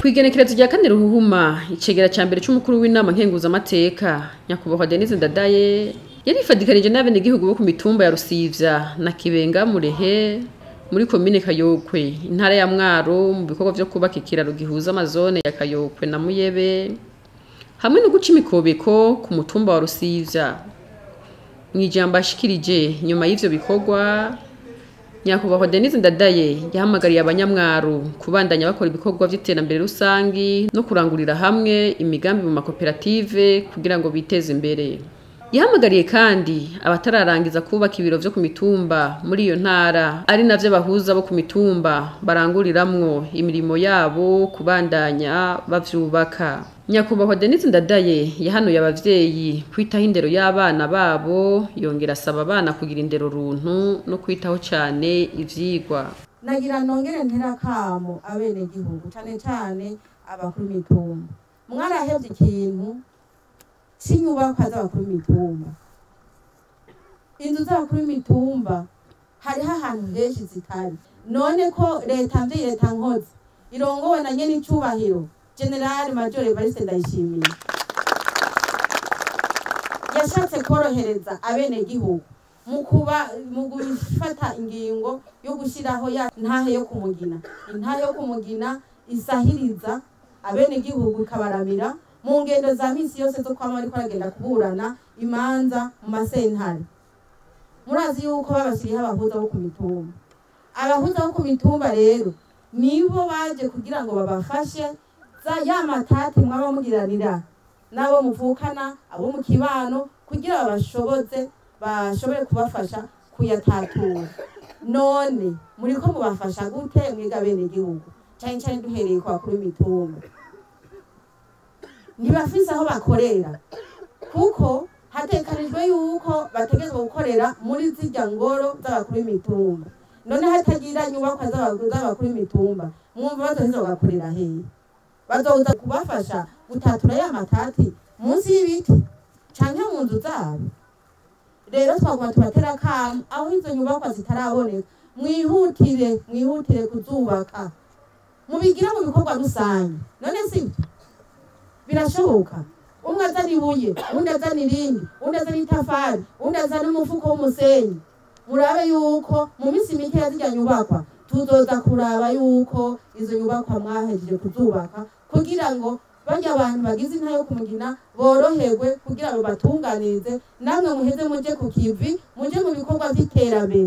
Kwigenekerezo rya kane Ruhuhuma icegera ca mbere c'umukuru w'inama nkenguzamateka nyakubahwa Denise Ndadaye yarifadikanije n'abenegihugu bo ku mitumba ya Rusivya na Kibenga Murehe muri komine Kayokwe intara ya Mwaro mu bikorwa vyo kubaka ikiraro gihuza amazone ya Kayokwe na Muyebe hamwe no guca imikobeko ku mutumba wa Rusivya. Mwijambo ashikirije nyuma y'ivyo bikorwa nyakubahwa Denise Ndadaye yahamagariye abanyamwaro kubandanya bakora ibikorwa vy'iterambere rusangi no kurangurira hamwe imigambi mu makoperative kugira ngo biteze imbere. Yahamagariye kandi abatararangiza kubaka ibiro vyo ku mitumba muri iyo ntara ari navyo bahuza bo ku mitumba baranguriramwo imirimo yabo kubandanya bavyubaka. Nyakubahwa Denise Ndadaye yahanuye abavyeyi kwitaho indero y'abana babo yongera asaba abana kugira indero runtu no kwitaho cane ivyigwa. Nagira nongere nterakamo abenegihugu cane abakuru mitumba mwarahevye ikintu c'inyubakwa z'abakuru mitumba. Inzu z'abakuru mitumba hariho ahantu henshi zitari, none ko leta mvye leta nkozi irongowe na nyene icubahiro General Major Evariste Ndayishimiye yashatse korohereza abenegihugu mu gufata ingingo yo gushiraho ya ntahe yo kumugina. Intahe yo kumugina isahiriza abenegihugu ikabaramira mu ngendo za misi yose zo kwama bariko baragenda kuburana imanza mu masentare. Murazi yuko babashiriye abahuza bo ku mitumba. Abahuza bo ku mitumba rero nibo baje kugira ngo babafashe ya matati mwaba mugiranira nabo muvukana abo mu kibano kugira bashobore kubafasha kuyatatura. None muriko mubafasha gute mwiga abenegihugu cane duhereye kwa kuri mitumba? Ntibafise aho bakorera kuko hatekanijwe yuko bategezwe gukorera muri zirya ngoro z'abakuru mitumba. None hatagira nyubakwa z'abakuru mitumba mwumva bazoheza bagakorera hehe? Bazoza kubafasha gutatura ya matati munsi y'ibiti canke mu nzu zabo. Rero twaguma tubatera kamo aho izo nyubakwa zitaraboneka mwihutire kuzubaka mubigira mu bikorwa rusange. None sivyo birashoboka umwe azana ibuye undi azana irindi undi azana itafari undi azana umufuko w'umusenyi. Murabe yuko mu misi mike ya zirya nyubakwa tuzoza kuraba yuko izo nyubakwa mwahejeje kuzubaka kugira ngo barya abantu bagize intahe yo kumugina boroherwe kugira ngo batunganirize namwe muheze muje ku kivi muje mu bikorwa vy'iterambere.